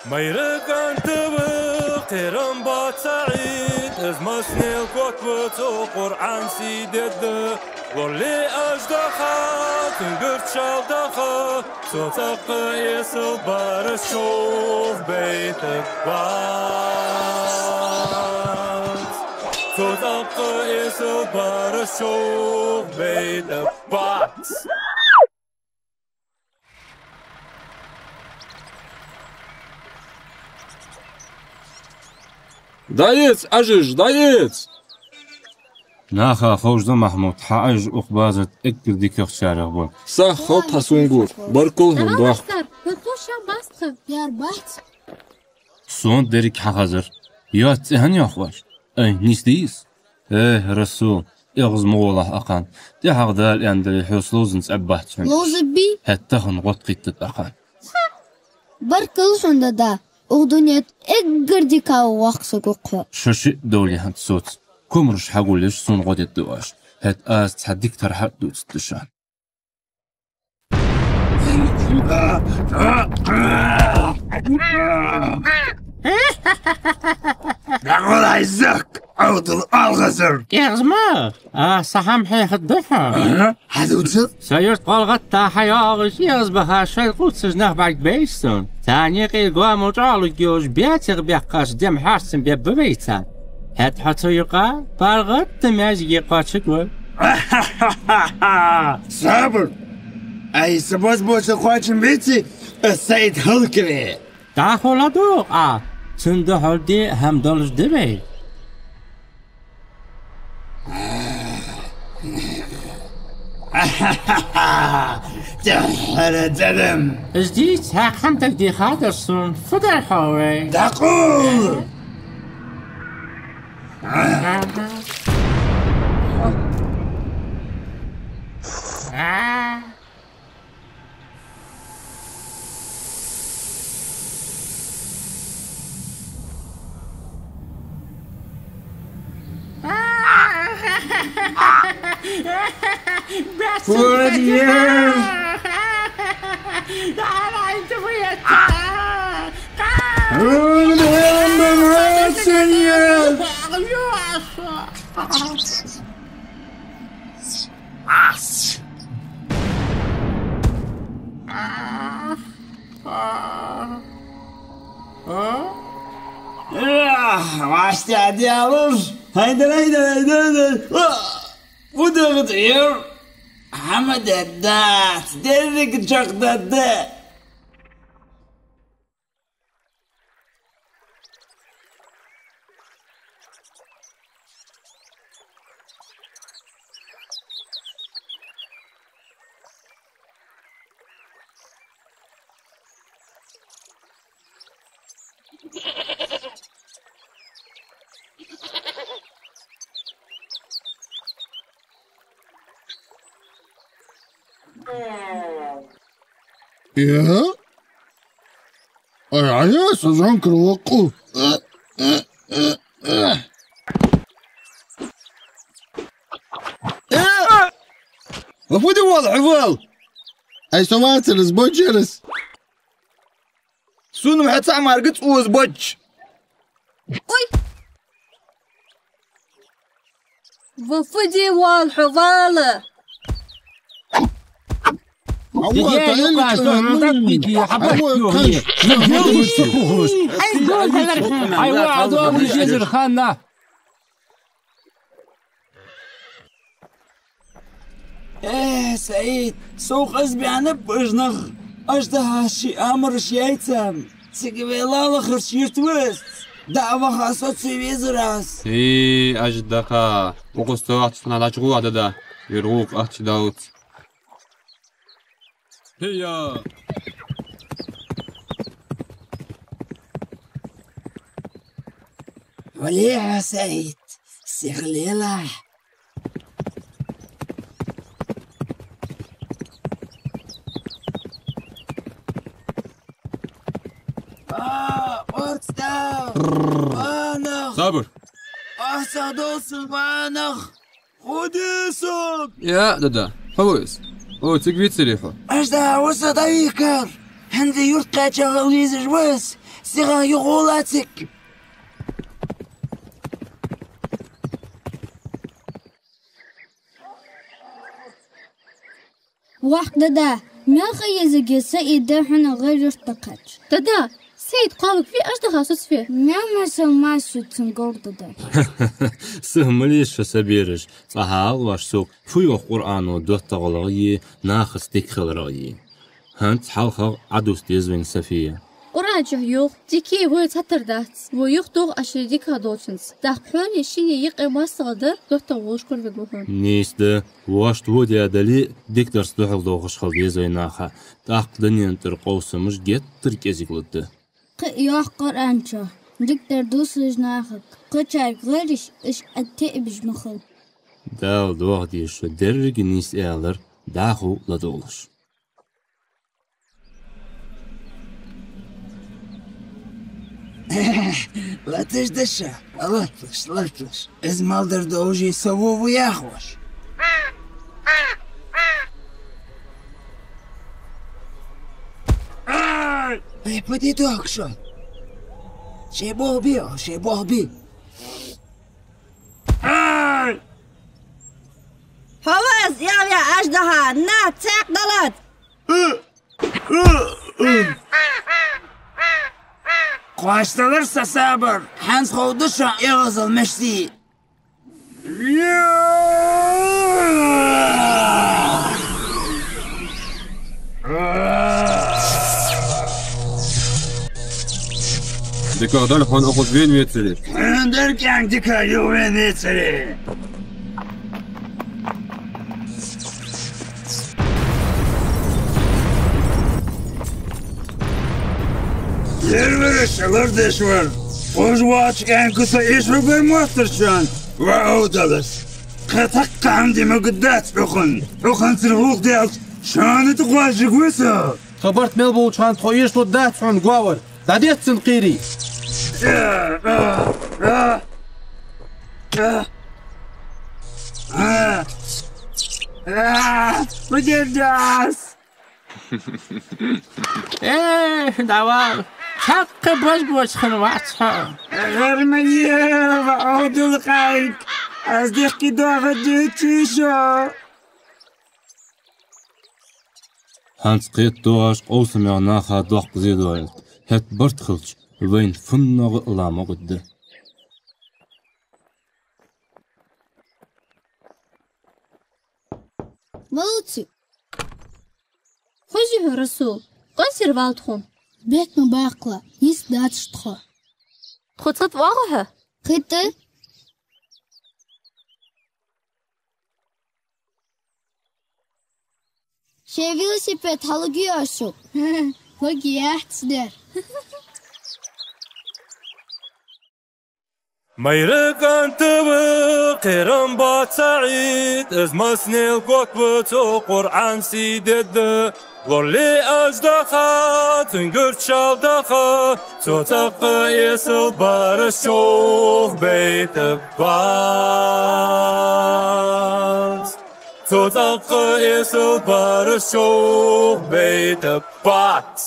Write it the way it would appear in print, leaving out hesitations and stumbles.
ميرك أنت وقرن بات سعيد ازمسني الكتبة وقرآن سيدد واللي أجدخا تنقرت شالدخا صوتك يسل بارش شوف بيتك بات صوتك يسل بارش شوف بيتك بات Dajic, Ażyż, dajic! ناخا خوجدا محمود حاج أخبازت إكبر ديك اختشارك بول صح خط حسونجور بركلهم ضاح يار بحث سون ديريك حخزر يا تهن يا أخواش أي نيستيس رسول يغز مغولح أقان دي حق دال يندري حوس لوزن سأبحت شن لوزبي هتخن غط قيتت أقان بركلهم دا ودنيا اقر ديكا وقصك وقفا شاشي دولي هنت صوت كمرش حقول ليش سون غد الدواش هت آس تحديك ترحق دوت تشان نقول عزك عود الغزر يا زما صحام حيخ الضحى حدوث سيرت قلغتا حياغش يغزبها شيء قلت سجنه بعد بيستون تاني قيل قوام وجعلو جيوش بياتر بيقاش دم حاسم بيببيتا هات حتو يقا بارغت تماج يقاشك ول صابر اي سبوز بوش الخواتشن بيتي السيد هلكري تاخو لدوق سندو هردي هم دولش دبي تحر دلم جديد هاك خمتك دي خادرسون فدر حوي تقول فورير أنا أنت ويا واشتي عدي عروش هيدا ودغت عير حمد الدات ديرك جقد الدات يا أنا سأذكر وقو وفودي واضح فال أي سمعت الزبون جلس سون محتى مارقت وزبوج وفدي والحضالة سعيد سوق أزبي عن بجنغ أجدها شي أمر شيايتم سيقبي الله خرش يرتوست دعوة خاصة سيبيزراس أجدك وقستو أحتفنا على جغو عددا يروق أحتي داوت هيا وليها سعيد سيغليله صابر أحسدوس البانخ خديسك يا دادا فوز او تقبيت سريحه أجدها وسط أيكر عندي يرقى تغويز جواس صغار يغولاتك. وقت ده ما خيزك السيد ده حنا غير ارتقج دادا سيد قامك في أجدها فيه ما سمع تنقر ده سهمليش سبيرج صحال واشسوق فيو قرآن ودوت تغلغي ناخس تكخل رأيي هانت حلقة عدوس تيزوين سفية قرآن جهيوخ ديكي هو تتر دات ويوخ دوغ أشري ديكا دوتشنس داخلون يشيني يقي ماستغدر دوت تغوش كل بقوهن نيس ده واشت ودي أدلي ديكتر سلوحل دوغش خل ديزوين ناخا تاق دنيا ترقوس مش جيت تركيزيك لده يا قرآن شا دكتور دوس لجناخك قشاك غيرش إش أتقبج مخل دال دوغ ديش درج نيس إعلر داخو لدولش لا تجدشة لطش إزمالدر دوجي سووه وياخوش. اي بدي دوك شو شيبوه بي فواز يا أجدها نا تاق دلت قاشتلرسا سابر حنس خودشا يغزل مشتي ديكا دال خان أخذ فين ويتسلي عندك عندك يومين يتسري يرمرش الأردشور وجواتش كان كسا يشرب الموترشان وعودلس خطق عندي مقدات أخن سرهوق ديالت شان تقواش قويسا خبرت ملبو شان تخويش له دات عن قواور داديت سنقيري وجداس دوال حق بوش خنواتها غرمية وعود القايك أصدقي دوغة جيتشيشو هانس قيت دوغش قوسم يغناخا دوغ بزيدوين هت برت خلش وين فنغ إلامو قد молодцы خجي رسول قنسر والتخون بيت مباقلة يسدات شتخو خطط واغها خطة شي велосипед halagıyorsun. Lagiyaht der. ميرك أنت بقرن بات سعيد إز مسني القوك بتو قرآن سيدد ورلي أجدخا تنقر شال دخا تو تبقى يسل برشوف بيت بات تو تبقى يسل برشوف بيت بات